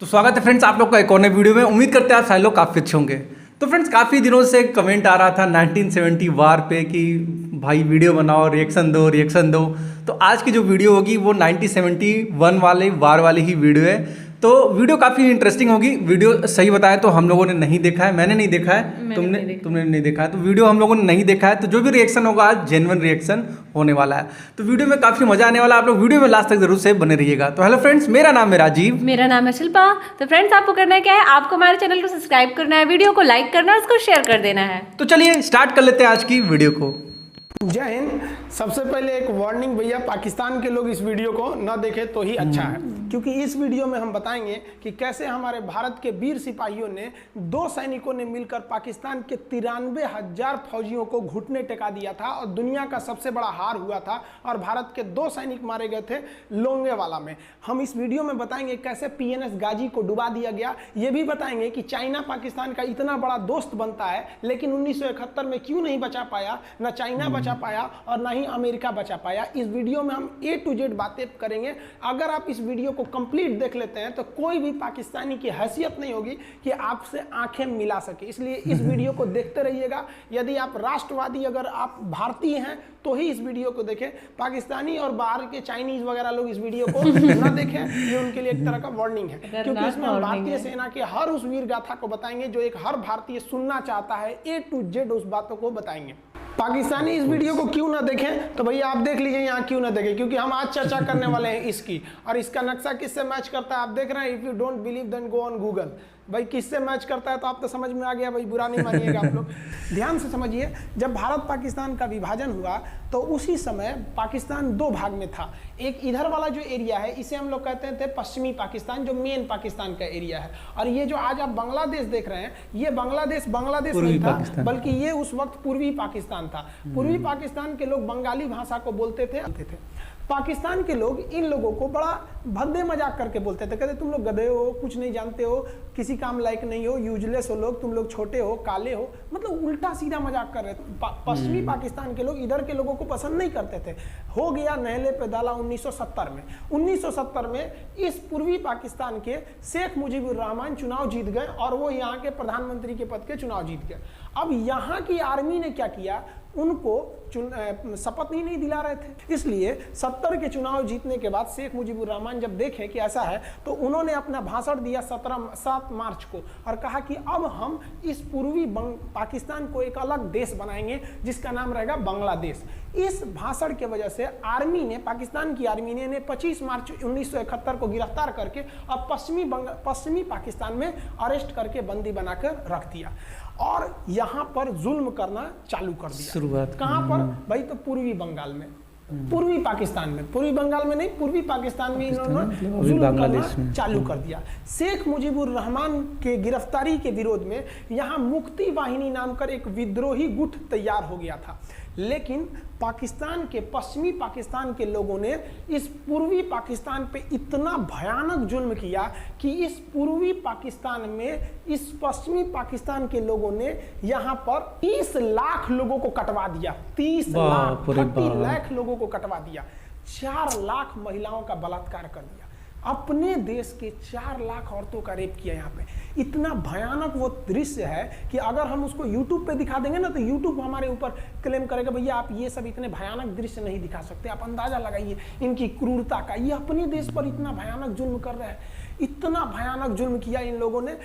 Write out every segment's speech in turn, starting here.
तो स्वागत है फ्रेंड्स आप लोग का एक और नए वीडियो में। उम्मीद करते हैं आप सारे लोग काफ़ी अच्छे होंगे। तो फ्रेंड्स काफ़ी दिनों से कमेंट आ रहा था 1970 वार पे कि भाई वीडियो बनाओ, रिएक्शन दो। तो आज की जो वीडियो होगी वो 1971 वाले वार वाली ही वीडियो है। तो वीडियो काफ़ी इंटरेस्टिंग होगी। वीडियो सही बताया तो हम लोगों ने नहीं देखा है, मैंने नहीं देखा है, तुमने नहीं देखा है। तो वीडियो हम लोगों ने नहीं देखा है, तो जो भी रिएक्शन होगा आज जेन्युइन रिएक्शन होने वाला है। तो वीडियो में काफ़ी मजा आने वाला है। आप लोग वीडियो में लास्ट तक जरूर से बने रहिएगा। तो हेलो फ्रेंड्स, मेरा नाम है राजीव। मेरा नाम है शिल्पा। तो फ्रेंड्स आपको करना है क्या है, आपको हमारे चैनल को सब्सक्राइब करना है, वीडियो को लाइक करना है, उसको शेयर कर देना है। तो चलिए स्टार्ट कर लेते हैं आज की वीडियो को। जय हिंद। सबसे पहले एक वार्निंग भैया, पाकिस्तान के लोग इस वीडियो को न देखें तो ही अच्छा है, क्योंकि इस वीडियो में हम बताएंगे कि कैसे हमारे भारत के वीर सिपाहियों ने 2 सैनिकों ने मिलकर पाकिस्तान के 93,000 फौजियों को घुटने टेका दिया था और दुनिया का सबसे बड़ा हार हुआ था और भारत के 2 सैनिक मारे गए थे लोंगेवाला में। हम इस वीडियो में बताएंगे कैसे PNS गाजी को डुबा दिया गया। ये भी बताएंगे कि चाइना पाकिस्तान का इतना बड़ा दोस्त बनता है लेकिन 1971 में क्यों नहीं बचा पाया, न चाइना बचा पाया और ना ही अमेरिका बचा पाया। इस वीडियो में हम A to Z बातें करेंगे। अगर आप इस वीडियो को कंप्लीट देख लेते हैं तो कोई भी पाकिस्तानी की हैसियत नहीं होगी कि आपसे आंखें मिला सके, इसलिए इस वीडियो को देखते रहिएगा। यदि आप राष्ट्रवादी, अगर आप भारतीय हैं तो ही इस वीडियो को देखें। पाकिस्तानी और बाहर के चाइनीज वगैरह लोग इस वीडियो को ना देखें, ये उनके लिए एक तरह का वार्निंग है, क्योंकि इसमें हम भारतीय सेना के हर उस वीर गाथा को बताएंगे जो एक हर भारतीय सुनना चाहता है। A to Z उस बातों को बताएंगे। पाकिस्तानी इस वीडियो को क्यों ना देखें तो भैया आप देख लीजिए यहाँ क्यों ना देखें, क्योंकि हम आज चर्चा करने वाले हैं इसकी, और इसका नक्शा किससे मैच करता है आप देख रहे हैं। If you don't believe then go on Google. भाई किससे मैच करता है तो आप तो समझ में आ गया भाई, बुरा नहीं मानिएगा आप लोग। ध्यान से समझिए, जब भारत पाकिस्तान का विभाजन हुआ तो उसी समय पाकिस्तान 2 भाग में था। एक इधर वाला जो एरिया है इसे हम लोग कहते थे पश्चिमी पाकिस्तान, जो मेन पाकिस्तान का एरिया है। और ये जो आज आप बांग्लादेश देख रहे हैं, ये बांग्लादेश नहीं था, बल्कि ये उस वक्त पूर्वी पाकिस्तान था। पूर्वी पाकिस्तान के लोग बंगाली भाषा को बोलते थे। पाकिस्तान के लोग इन लोगों को बड़ा भद्दे मजाक करके बोलते थे, कहते तुम लोग गधे हो, कुछ नहीं जानते हो, किसी काम लायक नहीं हो, यूजलेस हो लोग, तुम लोग छोटे हो, काले हो, मतलब उल्टा सीधा मजाक कर रहे थे। पश्चिमी पाकिस्तान के लोग इधर के लोगों को पसंद नहीं करते थे। हो गया नहले पे दाला 1970 में। 1970 में इस पूर्वी पाकिस्तान के शेख मुजीबुर रहमान चुनाव जीत गए और वो यहाँ के प्रधानमंत्री के पद के चुनाव जीत गए। अब यहाँ की आर्मी ने क्या किया, उनको शपथ ही नहीं दिला रहे थे। इसलिए 70 के चुनाव जीतने के बाद शेख मुजीबुर रहमान जब देखे कि ऐसा है तो उन्होंने अपना भाषण दिया 7 मार्च को और कहा कि अब हम इस पूर्वी पाकिस्तान को एक अलग देश बनाएंगे जिसका नाम रहेगा बांग्लादेश। इस भाषण के वजह से आर्मी ने, पाकिस्तान की आर्मी ने 25 मार्च 1971 को गिरफ्तार करके अब पश्चिमी पाकिस्तान में अरेस्ट करके बंदी बनाकर रख दिया और यहाँ पर जुल्म करना चालू कर दिया। शुरुआत कहाँ पर भाई, तो पूर्वी बंगाल में, पूर्वी पाकिस्तान में, पूर्वी बंगाल में नहीं, पूर्वी पाकिस्तान में इन्होंने जुल्म करना चालू कर दिया। शेख मुजीबुर रहमान के गिरफ्तारी के विरोध में यहाँ मुक्ति वाहिनी नाम कर एक विद्रोही गुट तैयार हो गया था, लेकिन पाकिस्तान के, पश्चिमी पाकिस्तान के लोगों ने इस पूर्वी पाकिस्तान पे इतना भयानक जुल्म किया कि इस पूर्वी पाकिस्तान में इस पश्चिमी पाकिस्तान के लोगों ने यहाँ पर 30 लाख लोगों को कटवा दिया। 30 लाख लोगों को कटवा दिया। 4 लाख महिलाओं का बलात्कार कर दिया। अपने देश के 4 लाख औरतों का रेप किया। यहाँ पे इतना भयानक वो दृश्य है कि अगर हम उसको YouTube पे दिखा देंगे ना तो YouTube हमारे ऊपर क्लेम करेगा, भैया आप ये सब इतने भयानक दृश्य नहीं दिखा सकते। आप अंदाजा लगाइए इनकी क्रूरता का। ये अपने देश पर इतना भयानक जुल्म कर रहे हैं, इतना भयानक जुल्म किया इन लोगों ने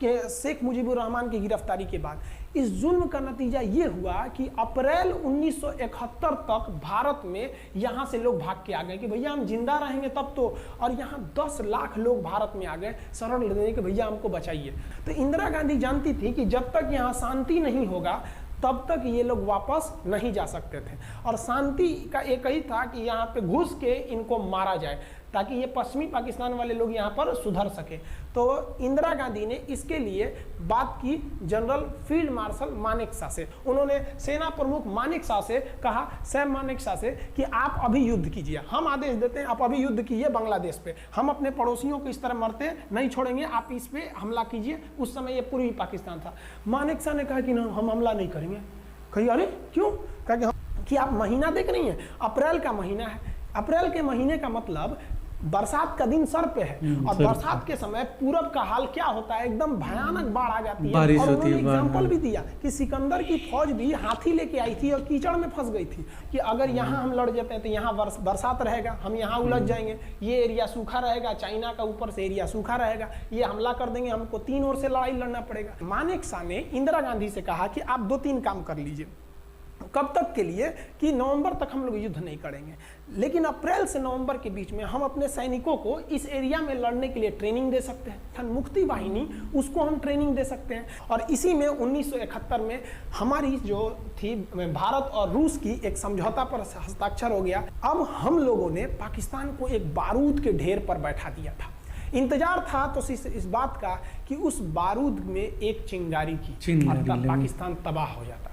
कि शेख मुजीबुर रहमान की गिरफ्तारी के बाद इस जुल्म का नतीजा ये हुआ कि अप्रैल 1971 तक भारत में यहाँ से लोग भाग के आ गए कि भैया हम जिंदा रहेंगे तब तो, और यहाँ 10 लाख लोग भारत में आ गए शरण लेने के, भैया हमको बचाइए। तो इंदिरा गांधी जानती थी कि जब तक यहाँ शांति नहीं होगा तब तक ये लोग वापस नहीं जा सकते थे, और शांति का एक ही था कि यहाँ पे घुस के इनको मारा जाए ताकि ये पश्चिमी पाकिस्तान वाले लोग यहाँ पर सुधर सके। तो इंदिरा गांधी ने इसके लिए बात की जनरल फील्ड मार्शल मानेकशॉ से। उन्होंने सेना प्रमुख मानेकशॉ से कहा, सैम मानेकशॉ से, कि आप अभी युद्ध कीजिए, हम आदेश देते हैं आप अभी युद्ध कीजिए बांग्लादेश पे, हम अपने पड़ोसियों को इस तरह मरते नहीं छोड़ेंगे, आप इस पे हमला कीजिए। उस समय ये पूर्वी पाकिस्तान था। मानेकशॉ ने कहा कि ना हम हमला नहीं करेंगे। कही अरे क्यों? कहा कि आप महीना देख रही हैं, अप्रैल का महीना है। अप्रैल के महीने का मतलब बरसात का दिन सर पे है और सर बरसात के समय पूरब का हाल क्या होता है, एकदम भयानक बाढ़ आ जाती है। बारिश और होती है, उन्होंने एग्जाम्पल भी दिया कि सिकंदर की फौज भी हाथी लेके आई थी और कीचड़ में फंस गई थी कि अगर यहाँ हम लड़ जाते हैं तो यहाँ बरसात रहेगा, हम यहाँ उलझ जाएंगे, ये एरिया सूखा रहेगा, चाइना का ऊपर से एरिया सूखा रहेगा, ये हमला कर देंगे, हमको 3 ओर से लड़ाई लड़ना पड़ेगा। मानेकशॉ ने इंदिरा गांधी से कहा कि आप 2-3 काम कर लीजिए। कब तक के लिए? कि नवंबर तक हम लोग युद्ध नहीं करेंगे, लेकिन अप्रैल से नवंबर के बीच में हम अपने सैनिकों को इस एरिया में लड़ने के लिए ट्रेनिंग दे सकते हैं। मुक्ति वाहिनी, उसको हम ट्रेनिंग दे सकते हैं। और इसी में 1971 में हमारी जो थी भारत और रूस की एक समझौता पर हस्ताक्षर हो गया। अब हम लोगों ने पाकिस्तान को एक बारूद के ढेर पर बैठा दिया था। इंतजार था तो इस बात का कि उस बारूद में एक चिंगारी की और तब पाकिस्तान तबाह हो जाता।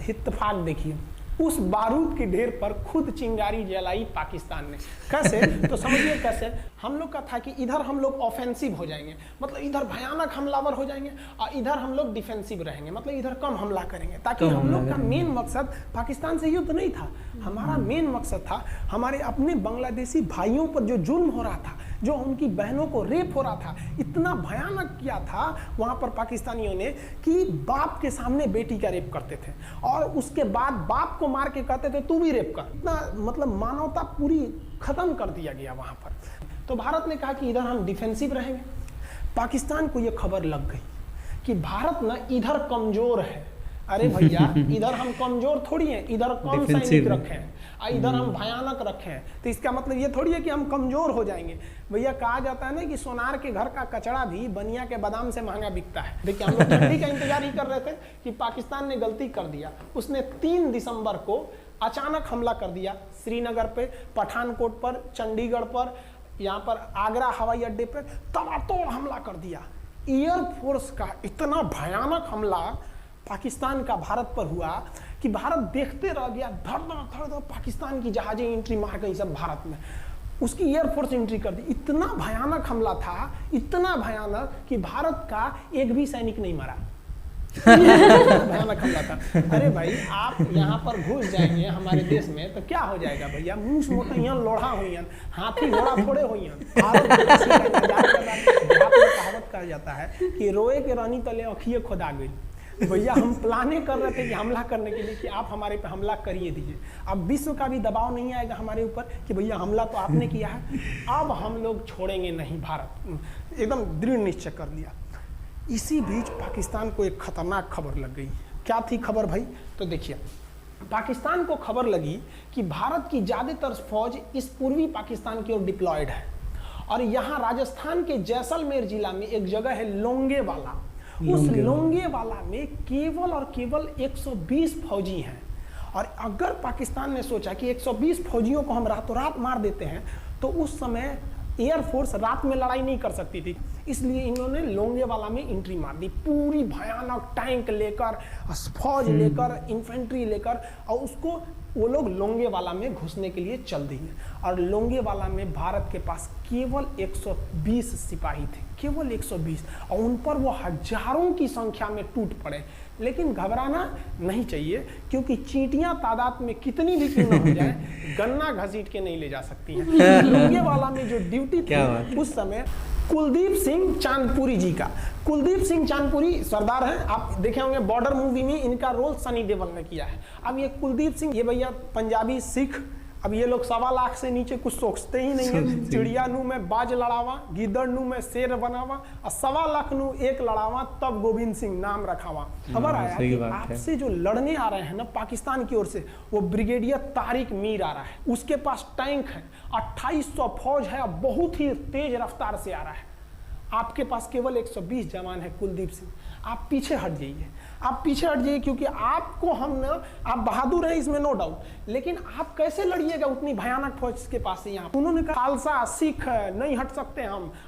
इत्तेफाक देखिए, उस बारूद के ढेर पर खुद चिंगारी जलाई पाकिस्तान ने। कैसे? तो समझिए कैसे। हम लोग का था कि इधर हम लोग ऑफेंसिव हो जाएंगे, मतलब इधर भयानक हमलावर हो जाएंगे, और इधर हम लोग डिफेंसिव रहेंगे, मतलब इधर कम हमला करेंगे, ताकि हम लोग का मेन मकसद पाकिस्तान से युद्ध नहीं था। हमारा मेन मकसद था हमारे अपने बांग्लादेशी भाइयों पर जो जुल्म हो रहा था, जो उनकी बहनों को रेप हो रहा था, इतना भयानक किया था वहाँ पर पाकिस्तानियों ने कि बाप के सामने बेटी का रेप करते थे और उसके बाद बाप को मार के कहते थे तू भी रेप कर। इतना मतलब मानवता पूरी खत्म कर दिया गया वहाँ पर। तो भारत ने कहा कि इधर हम डिफेंसिव रहेंगे। पाकिस्तान को ये खबर लग गई कि भारत ना इधर कमजोर है। अरे भैया, इधर हम कमजोर थोड़ी हैं, इधर कम सैनिक रखे हैं, इधर हम भयानक रखे हैं, तो इसका मतलब ये थोड़ी है कि हम कमजोर हो जाएंगे। भैया कहा जाता है ना कि सोनार के घर का कचड़ा भी बनिया के बादाम से महंगा बिकता है। देखिए, हम लोग ठंडी का इंतजार ही कर रहे थे कि पाकिस्तान ने गलती कर दिया। उसने 3 दिसंबर को अचानक हमला कर दिया श्रीनगर पे, पठानकोट पर, चंडीगढ़ पर, यहाँ पर आगरा हवाई अड्डे पर तबातोड़ हमला कर दिया। एयरफोर्स का इतना भयानक हमला पाकिस्तान का भारत पर हुआ कि भारत देखते रह गया। धड़ पाकिस्तान की जहाजें एंट्री मार गई सब भारत में, उसकी एयरफोर्स एंट्री कर दी। इतना भयानक हमला था, इतना भयानक कि भारत का एक भी सैनिक नहीं मरा। भयानक हमला था। अरे भाई, आप यहाँ पर घुस जाएंगे हमारे देश में तो क्या हो जाएगा भैया? मूस मोटइयन लोढ़ा होइयन, हाथी घोड़ा थोड़े होइयन। कहावत कहा जाता है कि रोए के रानी तले अखिए खुदा गई। भैया, हम प्लाने कर रहे थे कि हमला करने के लिए कि आप हमारे पे हमला करिए दीजिए। अब विश्व का भी दबाव नहीं आएगा हमारे ऊपर कि भैया हमला तो आपने किया है, अब हम लोग छोड़ेंगे नहीं। भारत एकदम दृढ़ निश्चय कर लिया। इसी बीच पाकिस्तान को एक खतरनाक खबर लग गई। क्या थी खबर भाई? तो देखिए, पाकिस्तान को खबर लगी कि भारत की ज़्यादातर फौज इस पूर्वी पाकिस्तान की ओर डिप्लॉयड है और यहाँ राजस्थान के जैसलमेर जिला में एक जगह है लोंगेवाला। उस लोंगेवाला में केवल और केवल 120 फौजी हैं। और अगर पाकिस्तान ने सोचा कि 120 फौजियों को हम रातों रात मार देते हैं तो उस समय एयरफोर्स रात में लड़ाई नहीं कर सकती थी, इसलिए इन्होंने लोंगेवाला में एंट्री मार दी। पूरी भयानक टैंक लेकर, फौज लेकर, इन्फेंट्री लेकर, और उसको वो लोग लोंगेवाला में घुसने के लिए चल दिए। और लोंगेवाला में भारत के पास केवल 120 सिपाही थे, केवल 120, और उन पर वो हजारों की संख्या में टूट पड़े। लेकिन घबराना नहीं चाहिए, क्योंकि चींटियां तादाद में कितनी भी क्यों न हो जाए, गन्ना घसीट के नहीं ले जा सकती हैं। लोंगेवाला में जो ड्यूटी थी उस समय कुलदीप सिंह चांदपुरी जी का। कुलदीप सिंह चांदपुरी सरदार हैं, आप देखे होंगे बॉर्डर मूवी में इनका रोल सनी देओल ने किया है। अब ये कुलदीप सिंह, ये भैया पंजाबी सिख, अब ये लोग 1.25 लाख से नीचे कुछ सोचते ही नहीं है। चिड़िया नू में बाज लड़ावा, गिदड़ नू में शेर बनावा, और 1.25 लाख नू एक लड़ावा, तब गोविंद सिंह नाम रखावा। खबर आया कि आपसे जो लड़ने आ रहे हैं ना पाकिस्तान की ओर से, वो ब्रिगेडियर तारिक मीर आ रहा है। उसके पास टैंक है, 2800 फौज है, बहुत ही तेज रफ्तार से आ रहा है। आपके पास केवल 120 जवान है कुलदीप सिंह। आप पीछे हट जाइए, आप पीछे हट जाइए, क्योंकि आपको हम ना, आप बहादुर हैं इसमें नो डाउट, लेकिन आप कैसे लड़िएगा उतनी भयानक फौज के पास से? यहाँ उन्होंने कहा खालसा सिख नहीं हट सकते,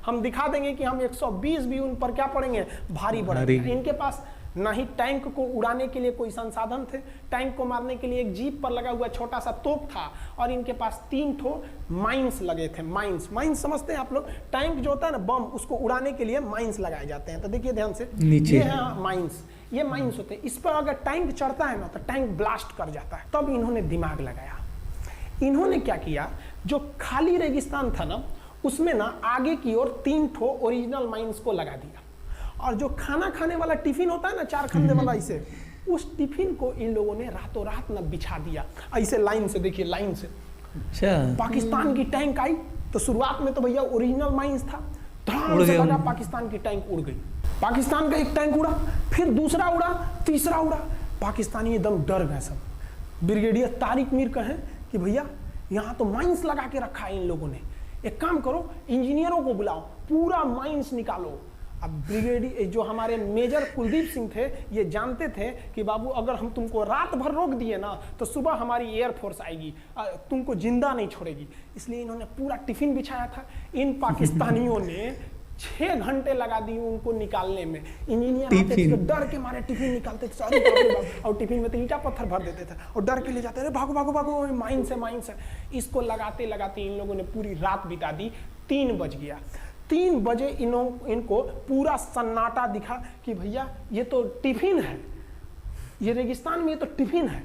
हम दिखा देंगे कि हम 120 भी उन पर क्या पड़ेंगे, भारी पड़ेंगे। इनके पास ना ही टैंक को उड़ाने के लिए कोई संसाधन थे, टैंक को मारने के लिए एक जीप पर लगा हुआ छोटा सा तोप था, और इनके पास 3 ठो माइंस लगे थे। माइंस समझते हैं आप लोग? टैंक जो होता है ना बम, उसको उड़ाने के लिए माइंस लगाए जाते हैं। तो देखिए ध्यान से, ये है माइंस, ये माइंस होते हैं। इस पर अगर टैंक चढ़ता है ना तो टैंक ब्लास्ट कर जाता है। तब इन्होंने दिमाग लगाया। इन्होंने क्या किया, जो खाली रेगिस्तान था ना, उसमें ना आगे की ओर 3 ठो ओरिजिनल माइंस को लगा दिया, और जो खाना खाने वाला टिफिन होता है ना 4 खंडे वाला, इसे उस टिफिन को इन लोगों ने रातों रात ना बिछा दिया ऐसे लाइन से। देखिए लाइन से अच्छा, पाकिस्तान की टैंक आई तो शुरुआत में तो भैया ओरिजिनल माइंस था, धड़ाम से लगा, पाकिस्तान की टैंक उड़ गई। पाकिस्तान का एक टैंक उड़ा, फिर दूसरा उड़ा, तीसरा उड़ा, पाकिस्तानी एकदम डर गए सब। ब्रिगेडियर तारिक मीर कहें कि भैया यहाँ तो माइंस लगा के रखा है इन लोगों ने, एक काम करो इंजीनियरों को बुलाओ, पूरा माइंस निकालो। अब ब्रिगेडियर जो हमारे मेजर कुलदीप सिंह थे, ये जानते थे कि बाबू अगर हम तुमको रात भर रोक दिए ना तो सुबह हमारी एयरफोर्स आएगी, तुमको जिंदा नहीं छोड़ेगी। इसलिए इन्होंने पूरा टिफिन बिछाया था। इन पाकिस्तानियों ने 6 घंटे लगा दिए उनको निकालने में। इंजीनियर आते थे, डर के मारे टिफिन निकालते थे, अरे बाप रे बाप, और टिफिन में तो ईंटा पत्थर भर देते थे और डर के ले जाते, अरे भागो भागो भागो, माइंस है माइंस है। इसको लगाते लगाते इन लोगों ने पूरी रात बिता दी। 3 बज गया। 3 बजे इनको पूरा सन्नाटा दिखा कि भैया ये तो टिफिन है, ये रेगिस्तान में ये तो टिफिन है।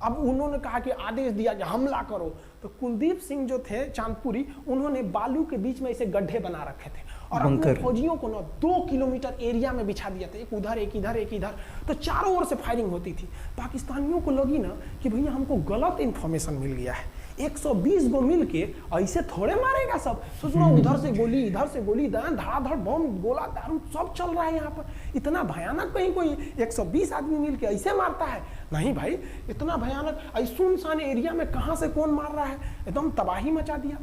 अब उन्होंने कहा कि आदेश दिया कि हमला करो। तो कुलदीप सिंह जो थे चांदपुरी, उन्होंने बालू के बीच में ऐसे गड्ढे बना रखे थे और अपने फौजियों को ना 2 किलोमीटर एरिया में बिछा दिया था, एक उधर एक इधर एक इधर। तो चारों ओर से फायरिंग होती थी। पाकिस्तानियों को लगी ना कि भैया हमको गलत इंफॉर्मेशन मिल गया है, 120 गो मिल के ऐसे थोड़े मारेगा सब। सोचना उधर से गोली इधर से गोली, धड़ाधड़ बम गोला दारू सब चल रहा है यहाँ पर। इतना भयानक कहीं कोई 120 आदमी मिल के ऐसे मारता है? नहीं भाई, इतना भयानक सुनसान एरिया में कहाँ से कौन मार रहा है? एकदम तबाही मचा दिया।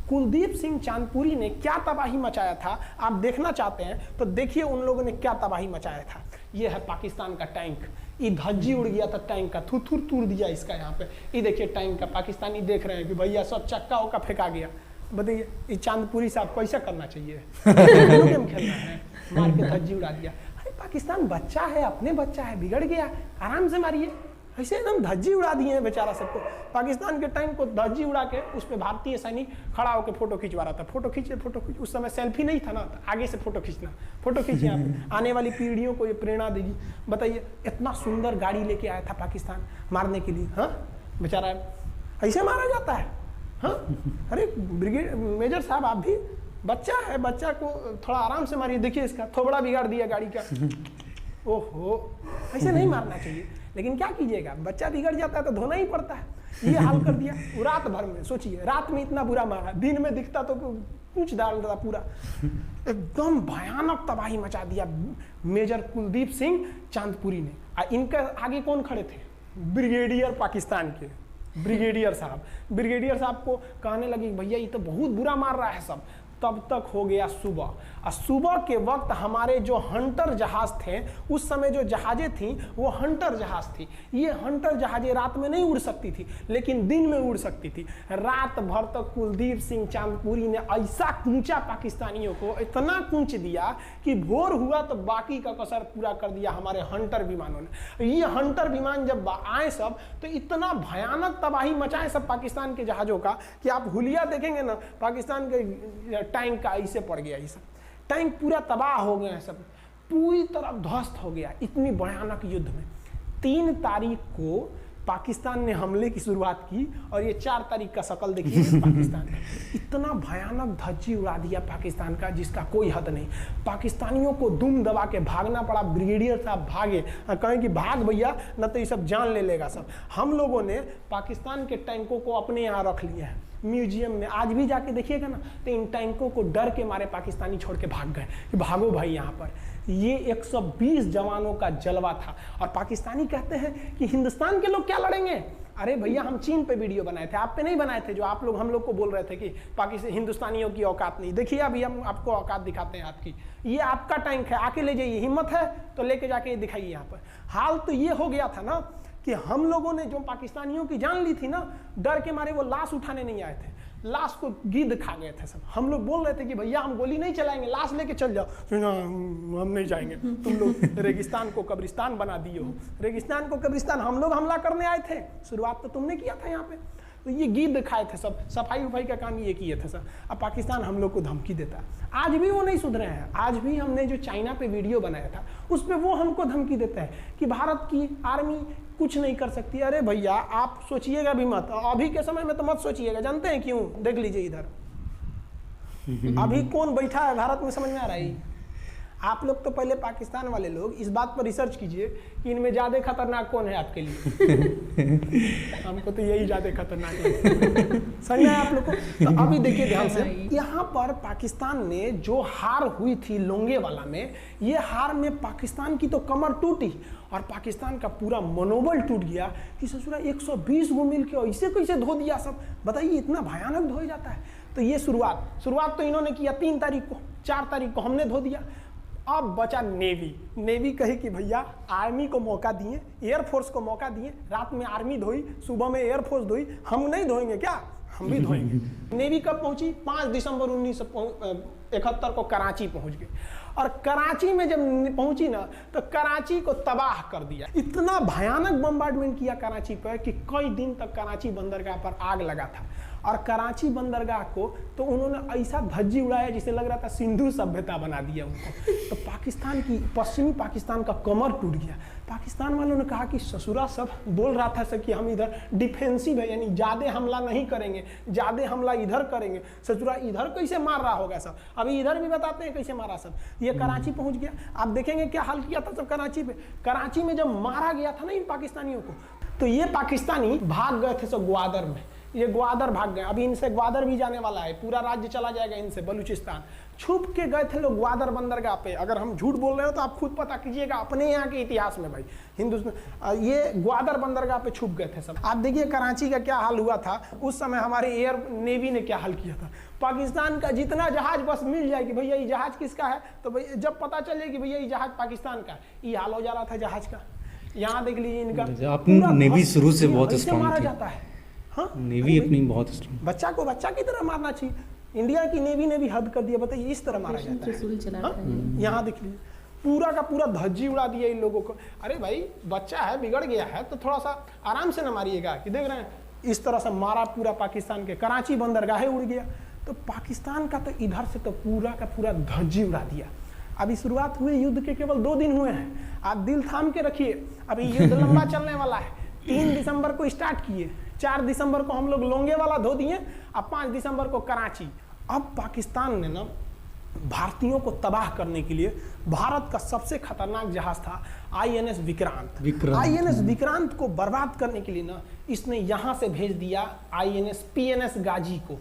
कुलदीप सिंह चांदपुरी ने क्या तबाही मचाया था आप देखना चाहते हैं तो देखिए उन लोगों ने क्या तबाही मचाया था। ये है पाकिस्तान का टैंक, ये धज्जी उड़ गया था टैंक का, थुथुर तूर दिया इसका यहाँ पे। ये देखिए टैंक का, पाकिस्तानी देख रहे हैं कि भैया सब चक्का उक्का फेंका गया। बताइए ये चांदपुरी साहब कैसा करना चाहिए? गेम खेलना है, मार के धज्जी उड़ा दिया। अरे पाकिस्तान बच्चा है, अपने बच्चा है, बिगड़ गया, आराम से मारिए। ऐसे एकदम धज्जी उड़ा दिए हैं बेचारा सबको। पाकिस्तान के टैंक को धज्जी उड़ा के उस पर भारतीय सैनिक खड़ा होकर फोटो खिंचवा रहा था। फोटो खींच। उस समय सेल्फी नहीं था ना, तो आगे से फोटो खींचना, फोटो खींचिए आप, आने वाली पीढ़ियों को ये प्रेरणा देगी। बताइए इतना सुंदर गाड़ी लेके आया था पाकिस्तान मारने के लिए, हाँ बेचारा ऐसे मारा जाता है? हाँ अरे ब्रिगेड मेजर साहब आप भी बच्चा है, बच्चा को थोड़ा आराम से मारिए। देखिए इसका थोबड़ा बिगाड़ दिया गाड़ी का। ओहो, ऐसे नहीं मारना चाहिए, लेकिन क्या कीजिएगा, बच्चा बिगड़ जाता है तो धोना ही पड़ता है। ये हाल कर दिया रात भर में। सोचिए रात में इतना बुरा मारा, दिन में दिखता तो कुछ डाल रहा पूरा। एकदम भयानक तबाही मचा दिया मेजर कुलदीप सिंह चांदपुरी ने। इनके आगे कौन खड़े थे? ब्रिगेडियर पाकिस्तान के ब्रिगेडियर साहब। ब्रिगेडियर साहब को कहने लगी भैया ये तो बहुत बुरा मार रहा है सब। तब तक हो गया सुबह, और सुबह के वक्त हमारे जो हंटर जहाज थे, उस समय जो जहाजें थी वो हंटर जहाज थी। ये हंटर जहाजें रात में नहीं उड़ सकती थी, लेकिन दिन में उड़ सकती थी। रात भर तक कुलदीप सिंह चांदपुरी ने ऐसा कूचा पाकिस्तानियों को, इतना कूच दिया कि भोर हुआ तो बाकी का कसर पूरा कर दिया हमारे हंटर विमानों ने। ये हंटर विमान जब आए सब तो इतना भयानक तबाही मचाए सब पाकिस्तान के जहाजों का कि आप हुलिया देखेंगे ना, पाकिस्तान के टैंक का ऐसे पड़ गया। ये सब टैंक पूरा तबाह हो गया, सब पूरी तरह ध्वस्त हो गया इतनी भयानक युद्ध में। 3 तारीख को पाकिस्तान ने हमले की शुरुआत की और ये 4 तारीख का शकल देखिए पाकिस्तान का। इतना भयानक धज्जी उड़ा दिया पाकिस्तान का जिसका कोई हद नहीं। पाकिस्तानियों को दुम दबा के भागना पड़ा। ब्रिगेडियर साहब भागे, कहें कि भाग भैया न तो ये सब जान ले लेगा सब। हम लोगों ने पाकिस्तान के टैंकों को अपने यहाँ रख लिया है म्यूजियम में। आज भी जाके देखिएगा ना तो इन टैंकों को डर के मारे पाकिस्तानी छोड़ के भाग गए कि भागो भाई यहाँ पर। ये 120 जवानों का जलवा था। और पाकिस्तानी कहते हैं कि हिंदुस्तान के लोग क्या लड़ेंगे? अरे भैया हम चीन पे वीडियो बनाए थे, आप पे नहीं बनाए थे, जो आप लोग हम लोग को बोल रहे थे कि पाकिस्तान हिंदुस्तानियों की औकात नहीं। देखिए अभी हम आपको औकात दिखाते हैं आपकी। ये आपका टैंक है, आके ले जाइए, हिम्मत है तो लेके जाके दिखाइए यहाँ पर। हाल तो ये हो गया था ना कि हम लोगों ने जो पाकिस्तानियों की जान ली थी ना, डर के मारे वो लाश उठाने नहीं आए थे, लाश को गिद्ध खा गए थे सब। हम लोग बोल रहे थे कि भैया हम गोली नहीं चलाएंगे, लाश लेके चल जाओ। हम नहीं जाएंगे, तुम लोग रेगिस्तान को कब्रिस्तान बना दिए हो। रेगिस्तान को कब्रिस्तान हम लोग हमला करने आए थे, शुरुआत तो तुमने किया था यहाँ पे। तो ये गिद्ध खाए थे सब, सफाई उफाई का काम ये किए थे सब। अब पाकिस्तान हम लोग को धमकी देता है, आज भी वो नहीं सुधरे हैं। आज भी हमने जो चाइना पे वीडियो बनाया था उस पर वो हमको धमकी देता है कि भारत की आर्मी कुछ नहीं कर सकती। अरे भैया आप सोचिएगा भी मत, अभी के समय में तो मत सोचिएगा। जानते हैं क्यों? देख लीजिए इधर अभी कौन बैठा है भारत में, समझ में आ रहा है? आप लोग तो पहले पाकिस्तान वाले लोग इस बात पर रिसर्च कीजिए कि इनमें ज़्यादा खतरनाक कौन है आपके लिए। हमको तो यही ज़्यादा खतरनाक है। सही है आप लोग को? तो अभी देखिए ध्यान से, यहाँ पर पाकिस्तान ने जो हार हुई थी लोंगेवाला में, ये हार में पाकिस्तान की तो कमर टूटी और पाकिस्तान का पूरा मनोबल टूट गया कि ससुरा 120 गो मिल के ऐसे कैसे धो दिया सब। बताइए इतना भयानक धो जाता है। तो ये शुरुआत तो इन्होंने किया 3 तारीख को, 4 तारीख को हमने धो दिया। अब बचा नेवी कहे कि भैया आर्मी को मौका दिए, एयरफोर्स को मौका दिए, रात में आर्मी धोई, सुबह में एयरफोर्स धोई, हम नहीं धोएंगे क्या? हम भी धोएंगे। नेवी कब पहुंची? 5 दिसंबर 1971 को कराची पहुंच गई और कराची में जब पहुंची ना तो कराची को तबाह कर दिया। इतना भयानक बम्बार्डमेंट किया कराची पर कि कई दिन तक कराची बंदरगाह पर आग लगा था और कराची बंदरगाह को तो उन्होंने ऐसा धज्जी उड़ाया जिसे लग रहा था सिंधु सभ्यता बना दिया उनको। तो पाकिस्तान की, पश्चिमी पाकिस्तान का कमर टूट गया। पाकिस्तान वालों ने कहा कि ससुरा सब बोल रहा था कि हम इधर डिफेंसिव है, यानी ज़्यादा हमला नहीं करेंगे, ज़्यादा हमला इधर करेंगे। ससुरा इधर कैसे मार रहा होगा सब, अभी इधर भी बताते हैं कैसे मारा सब। ये कराची पहुंच गया। आप देखेंगे क्या हाल किया था सब कराची पे। कराची में जब मारा गया था ना इन पाकिस्तानियों को, तो ये पाकिस्तानी भाग गए थे सब ग्वादर में। ये ग्वादर भाग गए। अभी इनसे ग्वादर भी जाने वाला है, पूरा राज्य चला जाएगा इनसे, बलूचिस्तान। छुप के गए थे लोग ग्वादर बंदरगाह पे। अगर हम झूठ बोल रहे हो तो आप खुद पता कीजिएगा अपने यहाँ के इतिहास में भाई, हिंदुस्तान ये ग्वादर बंदरगाह पे छुप गए थे सब। आप देखिए कराची का क्या हाल हुआ था उस समय, हमारे एयर नेवी ने क्या हाल किया था। पाकिस्तान का जितना जहाज बस मिल जाए कि भैया ये जहाज किसका है, तो भैया जब पता चले कि भैया ये जहाज पाकिस्तान का, ये हाल हो जा रहा था जहाज का। यहाँ देख लीजिए इनका नेवी शुरू से बहुत स्ट्रांग मारा थी। जाता है। हाँ नेवी अपनी बहुत स्ट्रांग। बच्चा को बच्चा की तरह मारना चाहिए। इंडिया की नेवी ने भी हद कर दिया। बताइए इस तरह मारा जाता है। यहाँ देख लीजिए पूरा का पूरा धज्जी उड़ा दिया इन लोगों को। अरे भाई बच्चा है, बिगड़ गया है तो थोड़ा सा आराम से न मारिएगा। कि देख रहे हैं इस तरह से मारा पूरा पाकिस्तान के, कराची बंदरगाह उड़ गया। तो पाकिस्तान का तो इधर से तो पूरा का पूरा धज्जी उड़ा दिया। अभी शुरुआत हुई युद्ध के केवल 2 दिन हुए हैं। आप दिल थाम के रखिए, अभी युद्ध लंबा चलने वाला है। 3 दिसंबर को स्टार्ट किए, 4 दिसंबर को हम लोग लोंगेवाला धो दिए, अब 5 दिसंबर को कराची। अब पाकिस्तान ने ना भारतीयों को तबाह करने के लिए, भारत का सबसे खतरनाक जहाज था INS विक्रांत। INS विक्रांत को बर्बाद करने के लिए ना इसने यहाँ से भेज दिया INS PNS गाजी को।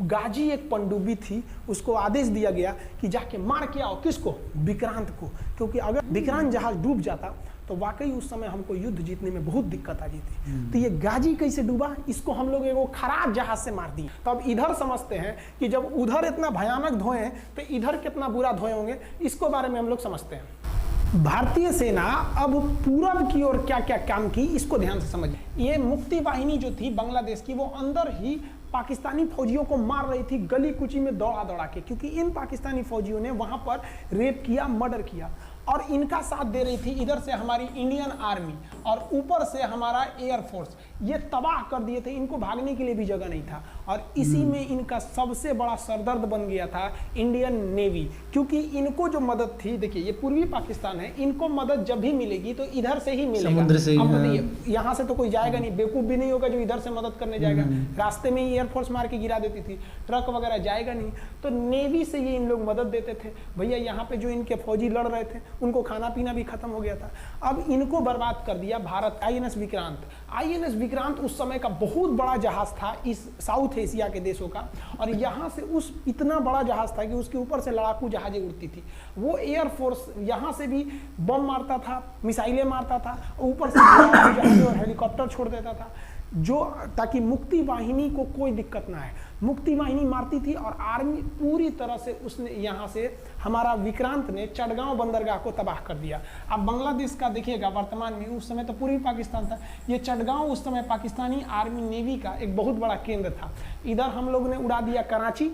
गाजी एक पनडुब्बी थी, उसको आदेश दिया गया कि जाके मार के आओ। किसको? विक्रांत को। क्योंकि अगर विक्रांत जहाज डूब जाता तो वाकई उस समय हमको युद्ध जीतने में बहुत दिक्कत आ जाती। तो ये गाजी कैसे डूबा, इसको हम लोग एगो खराब जहाज से मार दिए। तो अब इधर समझते हैं कि जब उधर इतना भयानक धोए तो इधर कितना बुरा धोए होंगे, इसको बारे में हम लोग समझते हैं। भारतीय सेना अब पूरब की ओर क्या क्या काम की, इसको ध्यान से समझिए। ये मुक्ति वाहिनी जो थी बांग्लादेश की, वो अंदर ही पाकिस्तानी फौजियों को मार रही थी गली कुची में दौड़ा दौड़ा के, क्योंकि इन पाकिस्तानी फौजियों ने वहां पर रेप किया, मर्डर किया और इनका साथ दे रही थी इधर से हमारी इंडियन आर्मी और ऊपर से हमारा एयरफोर्स। ये तबाह कर दिए थे, इनको भागने के लिए भी जगह नहीं था। और इसी में इनका सबसे बड़ा सरदर्द बन गया था इंडियन नेवी, क्योंकि इनको जो मदद थी, देखिए ये पूर्वी पाकिस्तान है, इनको मदद जब भी मिलेगी तो इधर से ही मिलेगा, समुद्र से। अब बताइए यहाँ से तो कोई जाएगा नहीं, बेवकूफ भी नहीं होगा जो इधर से मदद करने जाएगा। रास्ते में ही एयरफोर्स मार के गिरा देती थी, ट्रक वगैरह जाएगा नहीं। तो नेवी से ये इन लोग मदद देते थे। भैया यहाँ पे जो इनके फौजी लड़ रहे थे उनको खाना पीना भी खत्म हो गया था। अब इनको बर्बाद कर दिया भारत। INS विक्रांत, INS विक्रांत उस समय का बहुत बड़ा जहाज था इस साउथ एशिया के देशों का, और यहाँ से उस इतना बड़ा जहाज था कि उसके ऊपर से लड़ाकू जहाजें उड़ती थी। वो एयरफोर्स यहाँ से भी बम मारता था, मिसाइलें मारता था, ऊपर से जहाज और हेलीकॉप्टर छोड़ देता था, जो ताकि मुक्ति वाहिनी को कोई दिक्कत ना है। मुक्ति वाहिनी मारती थी और आर्मी पूरी तरह से उसने यहाँ से हमारा विक्रांत ने चटगांव बंदरगाह को तबाह कर दिया। अब बांग्लादेश का देखिएगा वर्तमान में, उस समय तो पूर्वी पाकिस्तान था, ये चटगांव उस समय पाकिस्तानी आर्मी नेवी का एक बहुत बड़ा केंद्र था। इधर हम लोग ने उड़ा दिया कराची,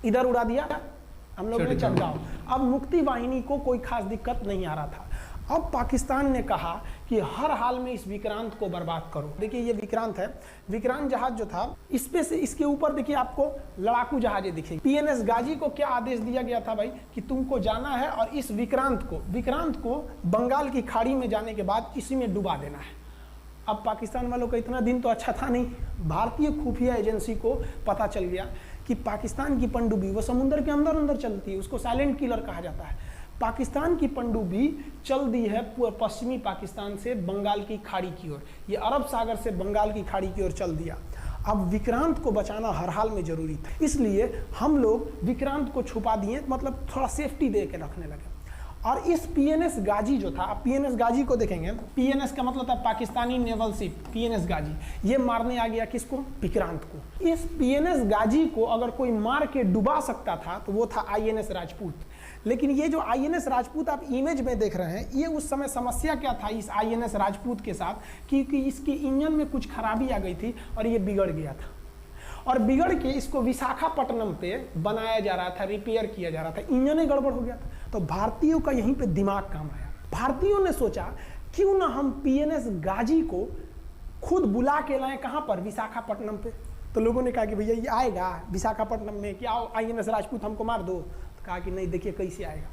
इधर उड़ा दिया हम लोग ने चटगांव। अब मुक्ति वाहिनी को कोई खास दिक्कत नहीं आ रहा था। अब पाकिस्तान ने कहा कि हर हाल में इस विक्रांत को बर्बाद करो। देखिए ये विक्रांत है, विक्रांत जहाज जो था इस पे से इसके ऊपर देखिए आपको लड़ाकू जहाजें दिखेगी। पीएनएस गाजी को क्या आदेश दिया गया था भाई कि तुमको जाना है और इस विक्रांत को बंगाल की खाड़ी में जाने के बाद इसी में डुबा देना है। अब पाकिस्तान वालों का इतना दिन तो अच्छा था नहीं, भारतीय खुफिया एजेंसी को पता चल गया कि पाकिस्तान की पनडुब्बी वो समुद्र के अंदर अंदर चलती है, उसको साइलेंट किलर कहा जाता है। पाकिस्तान की पनडुब्बी चल दी है पश्चिमी पाकिस्तान से बंगाल की खाड़ी की ओर, ये अरब सागर से बंगाल की खाड़ी की ओर चल दिया। अब विक्रांत को बचाना हर हाल में जरूरी था, इसलिए हम लोग विक्रांत को छुपा दिए, मतलब थोड़ा सेफ्टी दे के रखने लगे। और इस पीएनएस गाजी जो था, पीएनएस गाजी को देखेंगे, पीएनएस का मतलब था पाकिस्तानी नेवल शिप, पीएनएस गाजी, ये मारने आ गया किसको? विक्रांत को। इस पीएनएस गाजी को अगर कोई मार के डुबा सकता था तो वो था आईएनएस राजपूत। लेकिन ये जो आईएनएस राजपूत आप इमेज में देख रहे हैं, ये उस समय समस्या क्या था इस आईएनएस राजपूत के साथ, क्योंकि इसके इंजन में कुछ खराबी आ गई थी और ये बिगड़ गया था, और बिगड़ के इसको विशाखापट्टनम पे बनाया जा रहा था, रिपेयर किया जा रहा था, इंजन ही गड़बड़ हो गया था। तो भारतीयों का यहीं पे दिमाग काम आया। भारतीयों ने सोचा क्यों ना हम पीएनएस गाजी को खुद बुला के लाएं, कहां पर? विशाखापट्टनम पे। तो लोगों ने कहा कि भैया ये आएगा विशाखापट्टनम में, क्या आईएनएस राजपूत हमको मार दो? तो कहा कि नहीं, देखिए कैसे आएगा।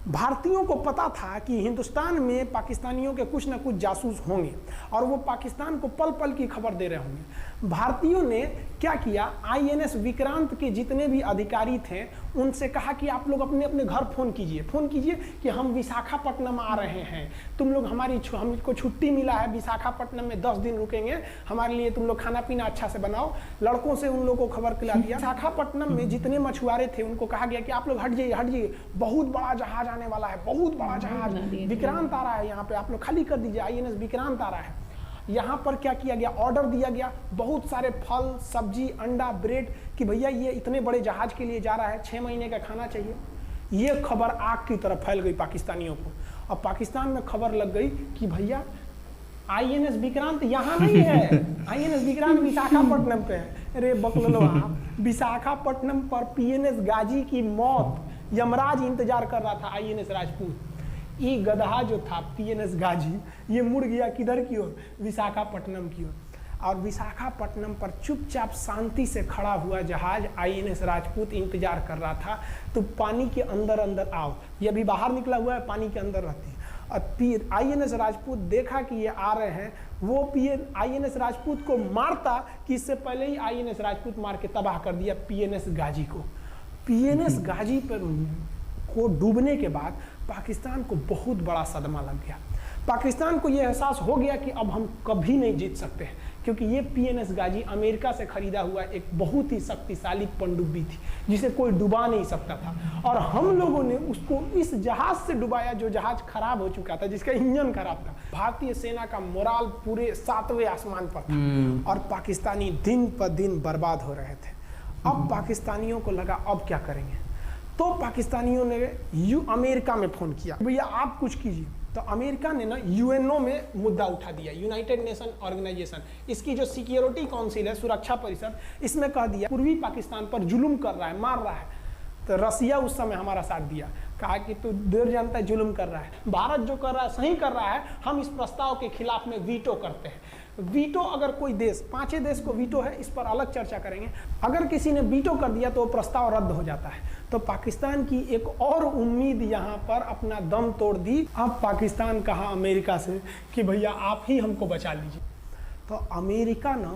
भारतीयों को पता था कि हिंदुस्तान में पाकिस्तानियों के कुछ ना कुछ जासूस होंगे और वो पाकिस्तान को पल पल की खबर दे रहे होंगे। भारतीयों ने क्या किया, आईएनएस विक्रांत के जितने भी अधिकारी थे उनसे कहा कि आप लोग अपने अपने घर फोन कीजिए कि हम विशाखापट्टनम आ रहे हैं, तुम लोग हमको छुट्टी मिला है, विशाखापट्टनम में 10 दिन रुकेंगे, हमारे लिए तुम लोग खाना पीना अच्छा से बनाओ। लड़कों से उन लोगों को खबर खिला दिया। विशाखापट्टनम में जितने मछुआरे थे उनको कहा गया कि आप लोग हट जाइए, बहुत बड़ा जहाज आने वाला है, बहुत बड़ा जहाज विक्रांत आ रहा है, यहाँ पे आप लोग खाली कर दीजिए, आईएनएस विक्रांत आ रहा है। यहाँ पर क्या किया गया, ऑर्डर दिया गया बहुत सारे फल, सब्जी, अंडा, ब्रेड, कि भैया ये इतने बड़े जहाज के लिए जा रहा है, 6 महीने का खाना चाहिए। ये खबर आग की तरफ फैल गई पाकिस्तानियों को। अब पाकिस्तान में खबर लग गई कि भैया आईएनएस विक्रांत यहाँ नहीं है, आईएनएस विक्रांत विशाखापट्टनम पे है। अरे बकलो आप, विशाखापट्टनम पर पीएनएस गाजी की मौत यमराज इंतजार कर रहा था आईएनएस राजपूत। ये गधा जो था पीएनएस गाजी, ये मुड़ गया किधर की ओर? विशाखापट्टनम की ओर। और विशाखापट्टनम पर चुपचाप शांति से खड़ा हुआ जहाज आईएनएस राजपूत इंतजार कर रहा था, तो पानी के अंदर अंदर आओ, ये अभी बाहर निकला हुआ है, पानी के अंदर रहती है। और आईएनएस राजपूत देखा कि ये आ रहे हैं, वो आईएनएस राजपूत को मारता कि इससे पहले ही आईएनएस राजपूत मार के तबाह कर दिया पीएनएस गाजी को। पीएनएस गाजी पर को डूबने के बाद पाकिस्तान को बहुत बड़ा सदमा लग गया। पाकिस्तान को यह एहसास हो गया कि अब हम कभी नहीं जीत सकते हैं, क्योंकि ये पीएनएस गाजी अमेरिका से खरीदा हुआ एक बहुत ही शक्तिशाली पनडुब्बी थी जिसे कोई डुबा नहीं सकता था, और हम लोगों ने उसको इस जहाज से डुबाया जो जहाज खराब हो चुका था, जिसका इंजन खराब था। भारतीय सेना का मोराल पूरे 7वें आसमान पर था और पाकिस्तानी दिन पर दिन बर्बाद हो रहे थे। अब पाकिस्तानियों को लगा अब क्या करेंगे, तो पाकिस्तानियों ने अमेरिका में फ़ोन किया, भैया आप कुछ कीजिए। तो अमेरिका ने ना यूएनओ में मुद्दा उठा दिया, यूनाइटेड नेशन ऑर्गेनाइजेशन, इसकी जो सिक्योरिटी काउंसिल है, सुरक्षा परिषद, इसमें कह दिया पूर्वी पाकिस्तान पर जुल्म कर रहा है, मार रहा है। तो रसिया उस समय हमारा साथ दिया, कहा कि तू देर जानता है जुल्म कर रहा है, भारत जो कर रहा है सही कर रहा है, हम इस प्रस्ताव के खिलाफ में वीटो करते हैं। वीटो अगर कोई देश, 5 देश को वीटो है, इस पर अलग चर्चा करेंगे, अगर किसी ने वीटो कर दिया तो वो प्रस्ताव रद्द हो जाता है। तो पाकिस्तान की एक और उम्मीद यहाँ पर अपना दम तोड़ दी। अब पाकिस्तान कहा अमेरिका से कि भैया आप ही हमको बचा लीजिए। तो अमेरिका ना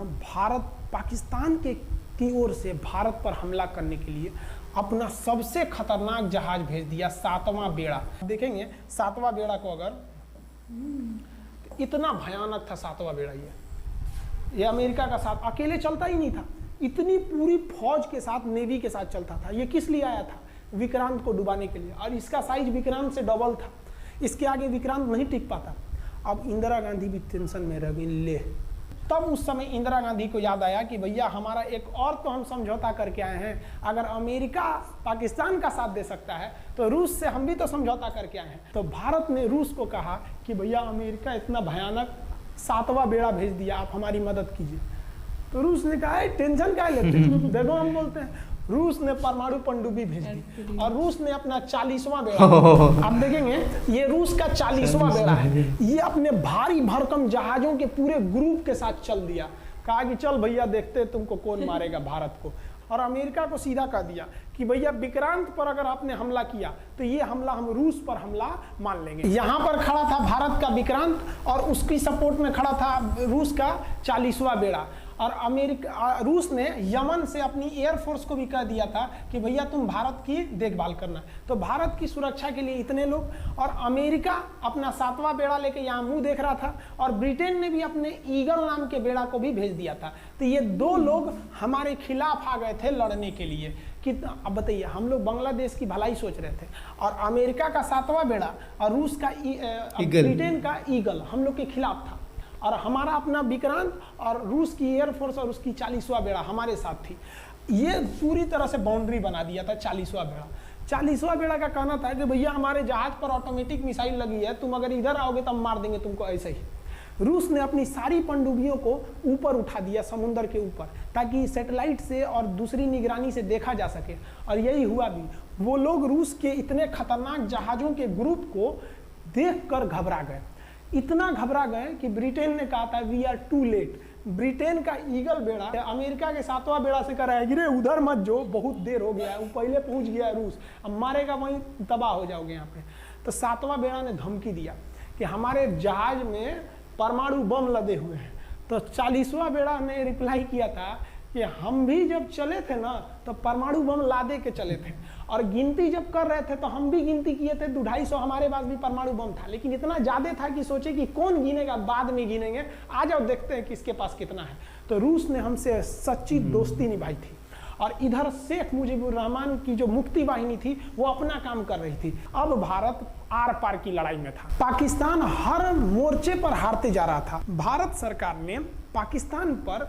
पाकिस्तान की ओर से भारत पर हमला करने के लिए अपना सबसे खतरनाक जहाज भेज दिया, 7वां बेड़ा। देखेंगे 7वां बेड़ा को, अगर इतना भयानक था 7वां बेड़ा, ये अमेरिका का साथ अकेले चलता ही नहीं था, इतनी पूरी फौज के साथ, नेवी के साथ चलता था। ये किस लिए आया था? विक्रांत को डुबाने के लिए, और इसका साइज विक्रांत से डबल था, इसके आगे विक्रांत नहीं टिक पाता। अब इंदिरा गांधी भी टेंशन में रह गई। ले, तब उस समय इंदिरा गांधी को याद आया कि भैया हमारा एक और तो हम समझौता करके आए हैं, अगर अमेरिका पाकिस्तान का साथ दे सकता है तो रूस से हम भी तो समझौता करके आए हैं। तो भारत ने रूस को कहा कि भैया अमेरिका इतना भयानक 7वां बेड़ा भेज दिया, आप हमारी मदद कीजिए। तो रूस ने कहा टेंशन क्या लेते, देखो हम बोलते हैं। रूस ने परमाणु पनडुब्बी भेज दी और रूस ने अपना 40वां बेड़ा, आप देखेंगे ये रूस का 40वां बेड़ा है, ये अपने भारी भरकम जहाजों के पूरे ग्रुप के साथ चल दिया, कहा कि चल भैया देखते तुमको कौन मारेगा भारत को। और अमेरिका को सीधा कह दिया कि भैया विक्रांत पर अगर आपने हमला किया तो ये हमला हम रूस पर हमला मान लेंगे। यहाँ पर खड़ा था भारत का विक्रांत और उसकी सपोर्ट में खड़ा था रूस का 40वां बेड़ा। और रूस ने यमन से अपनी एयरफोर्स को भी कह दिया था कि भैया तुम भारत की देखभाल करना। तो भारत की सुरक्षा के लिए इतने लोग, और अमेरिका अपना 7वां बेड़ा लेके यहाँ मुंह देख रहा था, और ब्रिटेन ने भी अपने ईगल नाम के बेड़ा को भी भेज दिया था। तो ये 2 लोग हमारे खिलाफ आ गए थे लड़ने के लिए। कि अब बताइए, हम लोग बांग्लादेश की भलाई सोच रहे थे और अमेरिका का 7वां बेड़ा और रूस का ब्रिटेन का ईगल हम लोग के खिलाफ था, और हमारा अपना विक्रांत और रूस की एयरफोर्स और उसकी 40वां बेड़ा हमारे साथ थी। ये पूरी तरह से बाउंड्री बना दिया था 40वां बेड़ा। 40वां बेड़ा का कहना था कि भैया हमारे जहाज पर ऑटोमेटिक मिसाइल लगी है, तुम अगर इधर आओगे तो हम मार देंगे तुमको ऐसे ही। रूस ने अपनी सारी पनडुब्बियों को ऊपर उठा दिया समुद्र के ऊपर, ताकि सैटेलाइट से और दूसरी निगरानी से देखा जा सके, और यही हुआ भी। वो लोग रूस के इतने खतरनाक जहाज़ों के ग्रुप को देखकर घबरा गए, इतना घबरा गए कि ब्रिटेन ने कहा था we are too late. Britain का ईगल बेड़ा अमेरिका के 7वां बेड़ा से कह रहा है कि रे उधर मत जो, बहुत देर हो गया है, वो पहले पहुंच गया है रूस, अब मारेगा वहीं तबाह हो जाओगे यहाँ पे। तो 7वां बेड़ा ने धमकी दिया कि हमारे जहाज में परमाणु बम लदे हुए हैं। तो 40वां बेड़ा ने रिप्लाई किया था कि हम भी जब चले थे ना तो परमाणु बम लादे के चले थे, और गिनती जब कर रहे थे तो हम भी गिनती किए थे 250 हमारे पास भी परमाणु बम था, लेकिन इतना ज्यादा था कि सोचे कि कौन गिनेगा, बाद में गिनेंगे, आ जाओ देखते हैं किसके पास कितना है। तो रूस ने हमसे सच्ची दोस्ती निभाई थी, और इधर शेख मुजीबुर रहमान की जो मुक्ति वाहिनी थी वो अपना काम कर रही थी। अब भारत आर पार की लड़ाई में था, पाकिस्तान हर मोर्चे पर हारते जा रहा था। भारत सरकार ने पाकिस्तान पर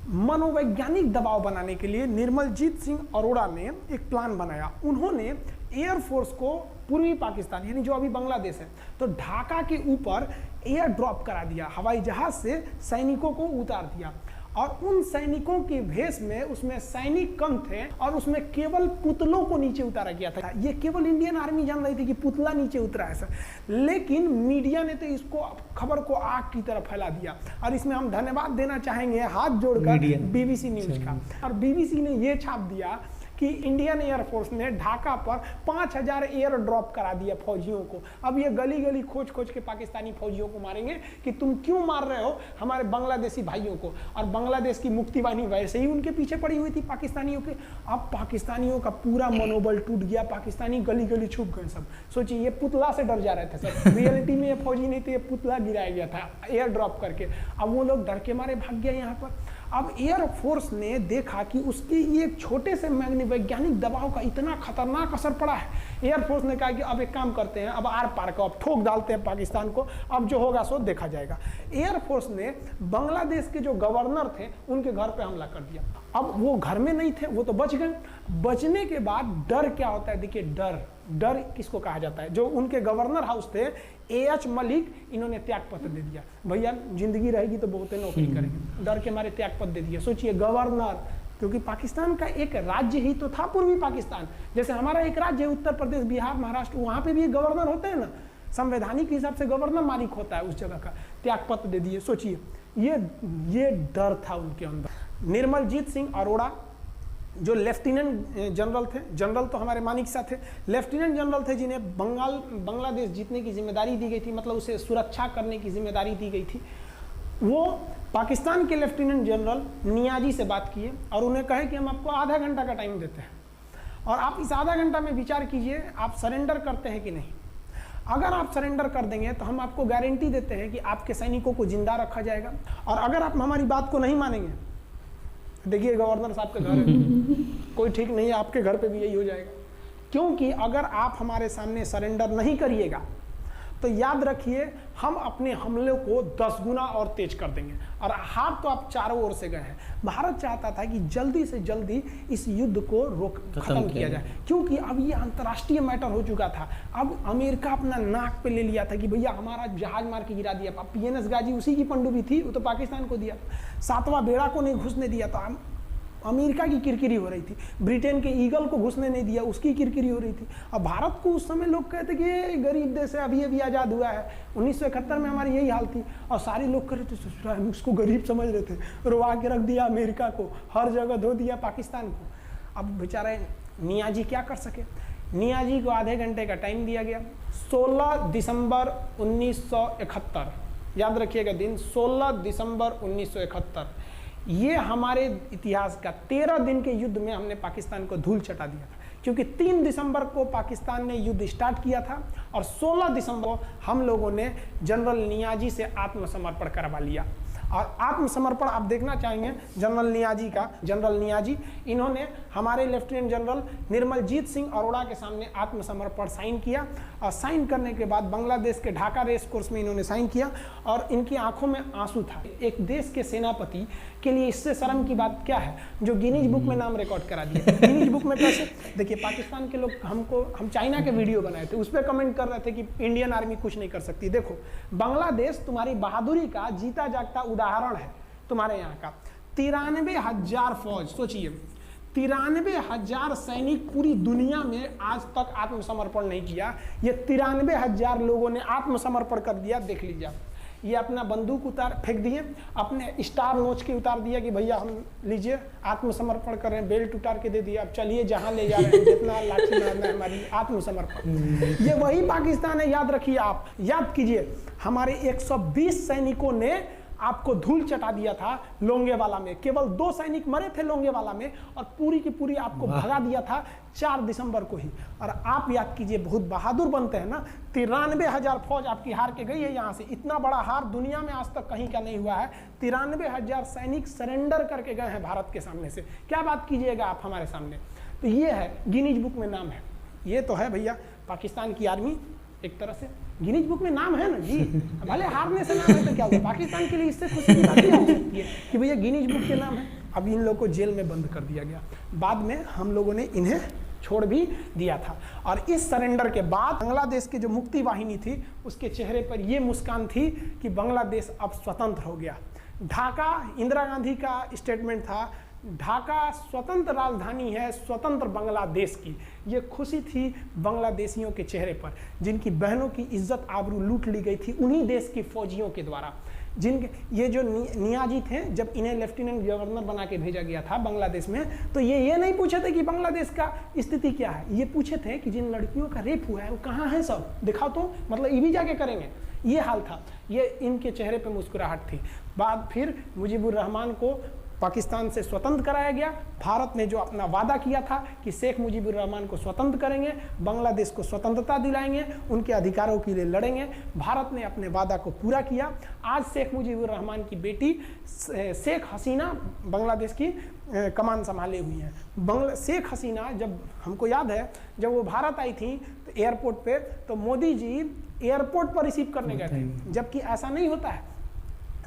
मनोवैज्ञानिक दबाव बनाने के लिए निर्मलजीत सिंह अरोड़ा ने एक प्लान बनाया। उन्होंने एयरफोर्स को पूर्वी पाकिस्तान यानी जो अभी बांग्लादेश है तो ढाका के ऊपर एयर ड्रॉप करा दिया, हवाई जहाज से सैनिकों को उतार दिया, और उन सैनिकों के भेष में उसमें सैनिक कम थे और उसमें केवल पुतलों को नीचे उतारा गया था। ये केवल इंडियन आर्मी जान रही थी कि पुतला नीचे उतरा है सर, लेकिन मीडिया ने तो इसको खबर को आग की तरफ फैला दिया। और इसमें हम धन्यवाद देना चाहेंगे हाथ जोड़कर बीबीसी न्यूज का, और बीबीसी ने ये छाप दिया कि इंडियन एयरफोर्स ने ढाका पर 5000 एयर ड्रॉप करा दिया फौजियों को। अब ये गली गली खोज खोज के पाकिस्तानी फौजियों को मारेंगे कि तुम क्यों मार रहे हो हमारे बांग्लादेशी भाइयों को। और बांग्लादेश की मुक्ति वाहिनी वैसे ही उनके पीछे पड़ी हुई थी पाकिस्तानियों के। अब पाकिस्तानियों का पूरा मनोबल टूट गया, पाकिस्तानी गली गली छुप गए सब। सोचिए ये पुतला से डर जा रहे थे सब, रियलिटी में ये फौजी नहीं थे, ये पुतला गिराया गया था एयर ड्रॉप करके। अब वो लोग डर के मारे भाग गए यहाँ पर। अब एयरफोर्स ने देखा कि उसकी एक छोटे से वैज्ञानिक दबाव का इतना खतरनाक असर पड़ा है। एयरफोर्स ने कहा कि अब एक काम करते हैं, अब आर पार को अब ठोक डालते हैं पाकिस्तान को, अब जो होगा सो देखा जाएगा। एयरफोर्स ने बांग्लादेश के जो गवर्नर थे उनके घर पे हमला कर दिया। अब वो घर में नहीं थे, वो तो बच गए। बचने के बाद डर क्या होता है, देखिए डर किसको कहा जाता है। जो उनके गवर्नर हाउस थे एएच मलिक, इन्होंने त्याग पत्र दे दिया, भैया जिंदगी रहेगी तो बहुत नौकरी करेंगे, डर के मारे त्याग पत्र दे दिया। सोचिए गवर्नर, क्योंकि पाकिस्तान का एक राज्य ही तो था पूर्वी पाकिस्तान, जैसे हमारा एक राज्य है उत्तर प्रदेश, बिहार, महाराष्ट्र, वहां पे भी एक गवर्नर होते हैं ना, संवैधानिक हिसाब से गवर्नर मालिक होता है उस जगह का। त्याग पत्र दे दिए। सोचिए ये डर था उनके अंदर। निर्मलजीत सिंह अरोड़ा जो लेफ्टिनेंट जनरल थे, जनरल तो हमारे मानिक शाह थे, लेफ्टिनेंट जनरल थे जिन्हें बांग्लादेश जीतने की जिम्मेदारी दी गई थी, मतलब उसे सुरक्षा करने की जिम्मेदारी दी गई थी। वो पाकिस्तान के लेफ्टिनेंट जनरल नियाजी से बात किए और उन्हें कहे कि हम आपको आधा घंटा का टाइम देते हैं और आप इस आधा घंटा में विचार कीजिए आप सरेंडर करते हैं कि नहीं। अगर आप सरेंडर कर देंगे तो हम आपको गारंटी देते हैं कि आपके सैनिकों को जिंदा रखा जाएगा, और अगर आप हमारी बात को नहीं मानेंगे, देखिए गवर्नर साहब के घर है, कोई ठीक नहीं है, आपके घर पे भी यही हो जाएगा। क्योंकि अगर आप हमारे सामने सरेंडर नहीं करिएगा तो याद रखिए हम अपने हमले को 10 गुना और तेज कर देंगे। और हार तो आप चारों ओर से गए हैं। भारत चाहता था कि जल्दी से जल्दी इस युद्ध को खत्म किया जाए, क्योंकि अब ये अंतर्राष्ट्रीय मैटर हो चुका था। अब अमेरिका अपना नाक पे ले लिया था कि भैया हमारा जहाज मार के गिरा दिया। PNS गाजी उसी की पनडुब्बी थी, वो तो पाकिस्तान को दिया। 7वां बेड़ा को नहीं घुसने दिया था। अमेरिका की किरकिरी हो रही थी, ब्रिटेन के ईगल को घुसने नहीं दिया, उसकी किरकिरी हो रही थी। अब भारत को उस समय लोग कहते कि ये गरीब देश है, अभी अभी आज़ाद हुआ है। 1971 में हमारी यही हाल थी और सारे लोग कह रहे थे, हम उसको गरीब समझ रहे थे, रोवा के रख दिया अमेरिका को, हर जगह धो दिया पाकिस्तान को। अब बेचारे नियाजी क्या कर सके। नियाजी को आधे घंटे का टाइम दिया गया। 16 दिसंबर 1971, याद रखिएगा दिन, 16 दिसंबर 1971, ये हमारे इतिहास का 13 दिन के युद्ध में हमने पाकिस्तान को धूल चटा दिया था। क्योंकि 3 दिसंबर को पाकिस्तान ने युद्ध स्टार्ट किया था और 16 दिसंबर को हम लोगों ने जनरल नियाजी से आत्मसमर्पण करवा लिया। और आत्मसमर्पण आप देखना चाहेंगे जनरल नियाजी का। जनरल नियाजी इन्होंने हमारे लेफ्टिनेंट जनरल निर्मलजीत सिंह अरोड़ा के सामने आत्मसमर्पण साइन किया और साइन करने के बाद बांग्लादेश के ढाका रेस कोर्स में इन्होंने साइन किया और इनकी आंखों में आंसू था। एक देश के सेनापति के लिए इससे शर्म की बात क्या है जो गिनीज बुक में नाम रिकॉर्ड करा दिया। गिनीज बुक में कैसे? देखिए, पाकिस्तान के लोग हम चाइना के वीडियो बनाए थे, उस पर कमेंट कर रहे थे कि इंडियन आर्मी कुछ नहीं कर सकती। देखो, बांग्लादेश तुम्हारी बहादुरी का जीता जागता उदाहरण है। तुम्हारे यहाँ का 93,000 फौज, सोचिए 93,000 सैनिक पूरी दुनिया में आज तक आत्मसमर्पण नहीं किया। ये 93,000 लोगों ने आत्मसमर्पण कर दिया। देख लीजिए, ये अपना बंदूक फेंक दिए, अपने स्टार नोच के उतार दिया कि भैया हम लीजिए आत्मसमर्पण कर रहे हैं, बेल्ट उतार के दे दिया, अब चलिए जहां ले जा रहे हैं, जितना लाठी मारना है हमारी, आत्मसमर्पण। ये वही पाकिस्तान है, याद रखिए। आप याद कीजिए, हमारे 120 सैनिकों ने आपको धूल चटा दिया था लोंगेवाला में। केवल 2 सैनिक मरे थे लोंगेवाला में और पूरी की पूरी आपको भगा दिया था 4 दिसंबर को ही। और आप याद कीजिए, बहुत बहादुर बनते हैं ना। 93,000 फौज आपकी हार के गई है यहाँ से। इतना बड़ा हार दुनिया में आज तक कहीं का नहीं हुआ है। 93,000 सैनिक सरेंडर करके गए हैं भारत के सामने से। क्या बात कीजिएगा आप हमारे सामने। तो ये है, गिनीज बुक में नाम है। ये तो है भैया पाकिस्तान की आर्मी, एक तरह से गिनीज बुक में नाम है ना जी। भले हारने से नाम है तो क्या हुआ, पाकिस्तान के लिए इससे खुशी की बात क्या हो सकती है कि भैया गिनीज बुक के नाम है। अब इन लोगों को जेल में बंद कर दिया गया। बाद में हम लोगों ने इन्हें छोड़ भी दिया था। और इस सरेंडर के बाद बांग्लादेश की जो मुक्ति वाहिनी थी उसके चेहरे पर यह मुस्कान थी कि बांग्लादेश अब स्वतंत्र हो गया। ढाका इंदिरा गांधी का स्टेटमेंट था, ढाका स्वतंत्र राजधानी है स्वतंत्र बांग्लादेश की। ये खुशी थी बांग्लादेशियों के चेहरे पर, जिनकी बहनों की इज्जत आबरू लूट ली गई थी उन्हीं देश की फौजियों के द्वारा। ये जो नियाजी थे, जब इन्हें लेफ्टिनेंट गवर्नर बना के भेजा गया था बांग्लादेश में, तो ये नहीं पूछे थे कि बांग्लादेश का स्थिति क्या है। ये पूछे थे कि जिन लड़कियों का रेप हुआ है वो कहाँ है, सब दिखाओ तो, मतलब ये भी जाके करेंगे। ये हाल था। ये इनके चेहरे पे मुस्कुराहट थी। बाद फिर मुजीबुर रहमान को पाकिस्तान से स्वतंत्र कराया गया। भारत ने जो अपना वादा किया था कि शेख मुजीबुर रहमान को स्वतंत्र करेंगे, बांग्लादेश को स्वतंत्रता दिलाएंगे, उनके अधिकारों के लिए लड़ेंगे, भारत ने अपने वादा को पूरा किया। आज शेख मुजीबुर रहमान की बेटी शेख हसीना बांग्लादेश की कमान संभाले हुई हैं। शेख हसीना, जब हमको याद है जब वो भारत आई थी तो एयरपोर्ट पे, तो मोदी जी एयरपोर्ट पर रिसीव करने गए थे, जबकि ऐसा नहीं होता है।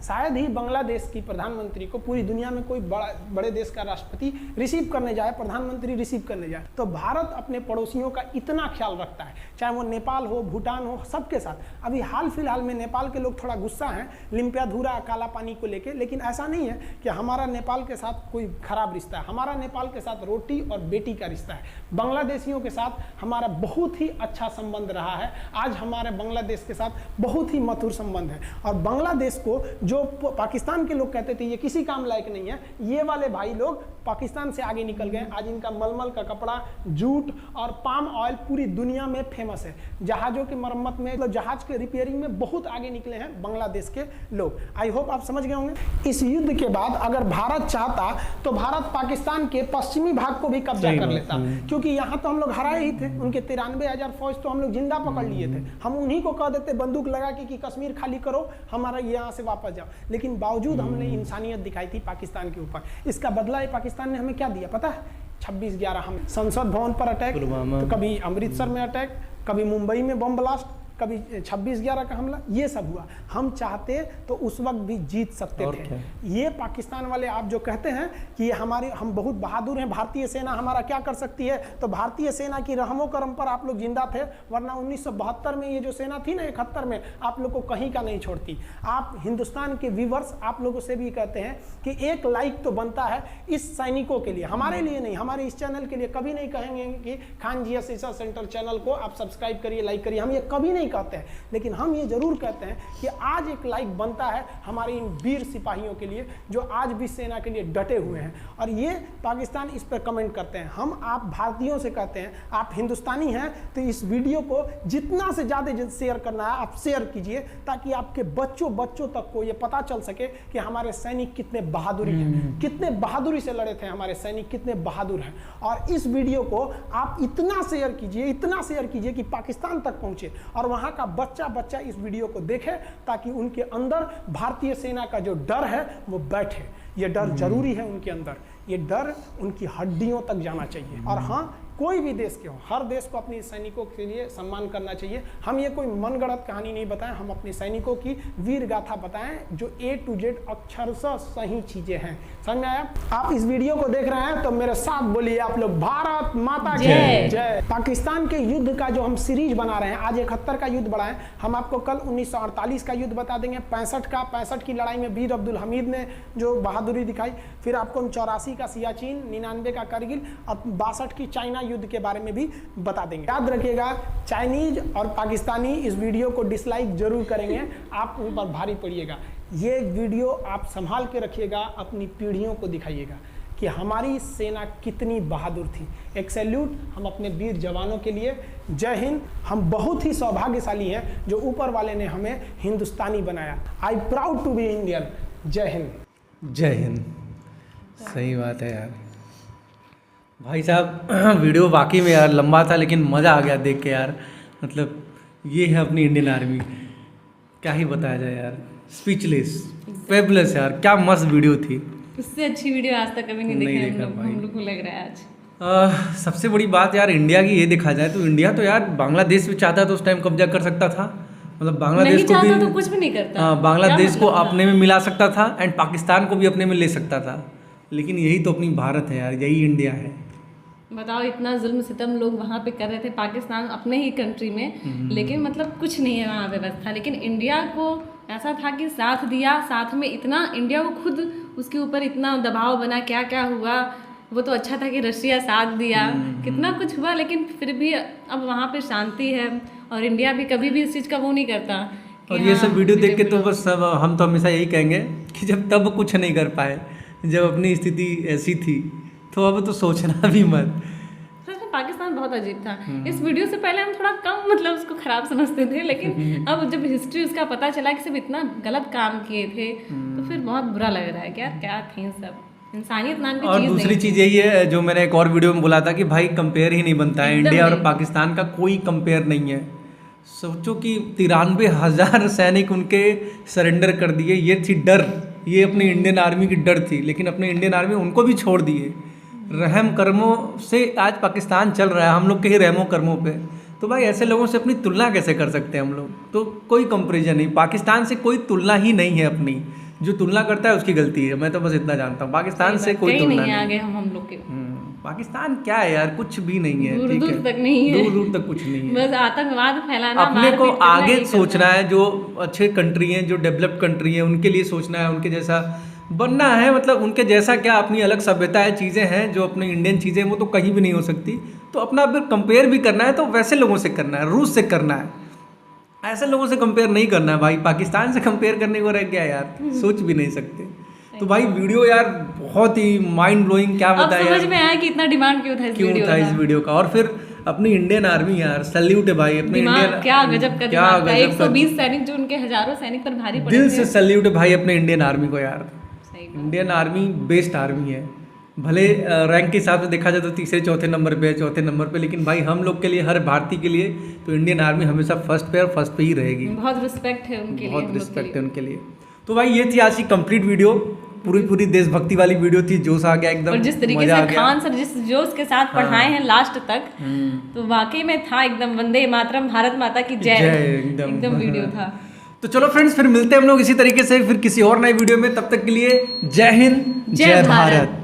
शायद ही बांग्लादेश की प्रधानमंत्री को पूरी दुनिया में कोई बड़े देश का राष्ट्रपति रिसीव करने जाए, प्रधानमंत्री रिसीव करने जाए। तो भारत अपने पड़ोसियों का इतना ख्याल रखता है, चाहे वो नेपाल हो, भूटान हो, सबके साथ। अभी हाल फिलहाल में नेपाल के लोग थोड़ा गुस्सा हैं लिम्पियाधुरा काला पानी को लेके, लेकिन ऐसा नहीं है कि हमारा नेपाल के साथ कोई खराब रिश्ता है। हमारा नेपाल के साथ रोटी और बेटी का रिश्ता है। बांग्लादेशियों के साथ हमारा बहुत ही अच्छा संबंध रहा है। आज हमारे बांग्लादेश के साथ बहुत ही मधुर संबंध है। और बांग्लादेश को जो पाकिस्तान के लोग कहते थे ये किसी काम लायक नहीं है, ये वाले भाई लोग पाकिस्तान से आगे निकल गए। आज इनका मलमल का कपड़ा, जूट और पाम ऑयल पूरी दुनिया में फेमस है। जहाज़ों की मरम्मत में, मतलब जहाज के रिपेयरिंग में बहुत आगे निकले हैं बांग्लादेश के लोग। आई होप आप समझ गए होंगे। इस युद्ध के बाद अगर भारत चाहता तो भारत पाकिस्तान के पश्चिमी भाग को भी कब्जा कर लेता, क्योंकि यहाँ तो हम लोग हराए ही थे। उनके 93,000 फौज तो हम लोग जिंदा पकड़ लिए थे। हम उन्हीं को कह देते बंदूक लगा के कि कश्मीर खाली करो, हमारा यहाँ से वापस जाओ। लेकिन बावजूद हमने इंसानियत दिखाई थी पाकिस्तान के ऊपर। इसका बदला ये पाकिस्तान ने हमें क्या दिया पता है? 26/11 हम संसद भवन पर अटैक, तो कभी अमृतसर में अटैक, कभी मुंबई में बम ब्लास्ट, कभी 26/11 का हमला, ये सब हुआ। हम चाहते तो उस वक्त भी जीत सकते थे। ये पाकिस्तान वाले आप जो कहते हैं कि हम बहुत बहादुर हैं, भारतीय सेना हमारा क्या कर सकती है, तो भारतीय सेना की रहमो करम पर आप लोग जिंदा थे, वरना 1972 में ये जो सेना थी ना, 71 में, आप लोग को कहीं का नहीं छोड़ती। आप हिंदुस्तान के व्यूवर्स आप लोगों से भी कहते हैं कि एक लाइक तो बनता है इस सैनिकों के लिए, हमारे लिए नहीं, हमारे इस चैनल के लिए। कभी नहीं कहेंगे कि खान जी रिसर्च सेंटर चैनल को आप सब्सक्राइब करिए, लाइक करिए, हम ये कभी नहीं कहते हैं। लेकिन हम ये जरूर कहते हैं कि आज एक लाइक बनता है हमारे इन वीर सिपाहियों के लिए जो आज भी सेना के लिए डटे हुए हैं। और ये पाकिस्तान इस पर कमेंट करते हैं। हम आप भारतीयों से कहते हैं, आप हिंदुस्तानी हैं तो इस वीडियो को जितना से ज़्यादा शेयर करना है आप शेयर कीजिए, ताकि आपके बच्चों तक को ये पता चल सके कि हमारे सैनिक कितने बहादुरी हैं, कितने बहादुरी से लड़े थे हमारे सैनिक, कितने बहादुर हैं। और इस वीडियो को आप इतना शेयर कीजिए कि पाकिस्तान तक पहुंचे और वहां का बच्चा इस वीडियो को देखे, ताकि उनके अंदर भारतीय सेना का जो डर है वो बैठे। ये डर जरूरी है उनके अंदर, ये डर उनकी हड्डियों तक जाना चाहिए। और हाँ, कोई भी देश के हो, हर देश को अपने सैनिकों के लिए सम्मान करना चाहिए। हम ये कोई मनगढ़ंत कहानी नहीं बताएं, हम अपने सैनिकों की वीर गाथा बताएं जो A to Z अक्षरशः सही चीजें हैं। समझ में आया? आप इस वीडियो को देख रहे हैं तो मेरे साथ बोलिए आप लोग, भारत माता की जय। पाकिस्तान के युद्ध का जो हम सीरीज बना रहे हैं, आज 71 का युद्ध बढ़ाएं, हम आपको कल 1948 का युद्ध बता देंगे, 65 की लड़ाई में वीर अब्दुल हमीद ने जो बहादुरी दिखाई, फिर आपको हम 84 का सियाचिन, 99 का करगिल और 62 की चाइना युद्ध के बारे में भी बता देंगे। याद रखिएगा, चाइनीज और पाकिस्तानी इस वीडियो को डिसलाइक जरूर करेंगे, आप उन पर भारी पड़िएगा। ये वीडियो आप संभाल के रखिएगा, अपनी पीढ़ियों को दिखाइएगा कि हमारी सेना कितनी बहादुर थी। एक सैल्यूट हम अपने वीर जवानों के लिए। जय हिंद। हम बहुत ही सौभाग्यशाली हैं जो ऊपर वाले ने हमें हिंदुस्तानी बनाया। I proud to be Indian. जय हिंद। जय हिंद। सही बात है यार भाई साहब, वीडियो वाकई में यार लंबा था, लेकिन मज़ा आ गया देख के यार। मतलब ये है अपनी इंडियन आर्मी, क्या ही बताया जाए यार, स्पीचलेस, फेबुलस यार, क्या मस्त वीडियो थी। उससे अच्छी वीडियो आज तक कभी नहीं देखी हम लोग को लग रहा है आज। सबसे बड़ी बात यार इंडिया की ये देखा जाए तो इंडिया तो यार बांग्लादेश भी चाहता तो उस टाइम कब्जा कर सकता था, मतलब बांग्लादेश को भी तो कुछ भी नहीं करता। हाँ, बांग्लादेश को अपने में मिला सकता था एंड पाकिस्तान को भी अपने में ले सकता था। लेकिन यही तो अपनी भारत है यार, यही इंडिया है। बताओ, इतना जुल्म सितम लोग वहाँ पे कर रहे थे, पाकिस्तान अपने ही कंट्री में, लेकिन मतलब कुछ नहीं है वहाँ व्यवस्था। लेकिन इंडिया को ऐसा था कि साथ दिया, साथ में इतना इंडिया को खुद उसके ऊपर इतना दबाव बना, क्या क्या हुआ। वो तो अच्छा था कि रशिया साथ दिया, कितना कुछ हुआ, लेकिन फिर भी अब वहाँ पे शांति है और इंडिया भी कभी भी इस चीज़ का वो नहीं करता। और ये सब वीडियो देख के तो बस हम तो हमेशा यही कहेंगे कि जब तब कुछ नहीं कर पाए, जब अपनी स्थिति ऐसी थी, तो अब तो सोचना भी मत। सच में पाकिस्तान बहुत अजीब था। इस वीडियो से पहले हम थोड़ा कम मतलब उसको खराब समझते थे, लेकिन अब जब हिस्ट्री उसका पता चला कि सब इतना गलत काम किए थे, तो फिर बहुत बुरा लग रहा है कि यार क्या थी सब, इंसानियत नाम की और चीज़ दूसरी चीज़ यही है जो मैंने एक और वीडियो में बोला था कि भाई कंपेयर ही नहीं बनता है, इंडिया और पाकिस्तान का कोई कंपेयर नहीं है। सोचो कि 93,000 सैनिक उनके सरेंडर कर दिए, ये थी डर, ये अपनी इंडियन आर्मी की डर थी। लेकिन अपनी इंडियन आर्मी उनको भी छोड़ दिए, रहम कर्मों से आज पाकिस्तान चल रहा है, हम लोग के ही रहमों कर्मों पे। तो भाई ऐसे लोगों से अपनी तुलना कैसे कर सकते हैं हम लोग? तो कोई कंपेरिजन नहीं, पाकिस्तान से कोई तुलना ही नहीं है अपनी। जो तुलना करता है उसकी गलती है, मैं तो बस इतना जानता हूँ। पाकिस्तान से कोई तुलना नहीं। आगे हम लोग के पाकिस्तान क्या है यार, कुछ भी नहीं है, दूर दूर तक नहीं है, दूर दूर तक कुछ नहीं है। बस आतंकवाद फैलाना, अपने को आगे सोचना है, जो अच्छे कंट्री हैं, जो डेवलप्ड कंट्री हैं, उनके लिए सोचना है, उनके जैसा बनना है। मतलब उनके जैसा क्या, अपनी अलग सभ्यता है, चीज़ें हैं जो अपनी इंडियन चीज़ें, वो तो कहीं भी नहीं हो सकती। तो अपना अगर कंपेयर भी करना है तो वैसे लोगों से करना है, रूस से करना है, ऐसे लोगों से कंपेयर नहीं करना है भाई। पाकिस्तान से कंपेयर करने को रह गया यार, सोच भी नहीं सकते। तो भाई वीडियो यार बहुत ही माइंड ब्लोइंग, क्या बताया यार, समझ में आया कि इतना डिमांड क्यों था इस वीडियो का। और फिर अपनी इंडियन आर्मी यार, सैल्यूट है भाई अपने इंडियन, क्या गजब का दिमाग था। 120 सैनिक जो उनके हजारों सैनिक पर भारी पड़े थे, दिल से सैल्यूट है भाई अपने इंडियन आर्मी को यार। इंडियन आर्मी बेस्ट आर्मी है, भले रैंक के हिसाब से देखा जाए तो तीसरे चौथे नंबर पे है, चौथे नंबर पे, लेकिन भाई हम लोग के लिए, हर भारतीय के लिए तो इंडियन आर्मी हमेशा फर्स्ट पे और फर्स्ट पे ही रहेगी। बहुत रिस्पेक्ट है उनके लिए, बहुत रिस्पेक्ट है उनके लिए। तो भाई ये थी आज की कंप्लीट वीडियो। पूरी देशभक्ति वाली वीडियो थी, जोश आ गया एकदम, और जिस तरीके मजा आ से गया। खान सर जिस जोश के साथ पढ़ाए हैं लास्ट तक, तो वाकई में था एकदम वंदे मातरम, भारत माता की जय, एकदम वीडियो था। तो चलो फ्रेंड्स, फिर मिलते हैं हम लोग इसी तरीके से फिर किसी और नए वीडियो में। तब तक के लिए जय हिंद, जय भारत।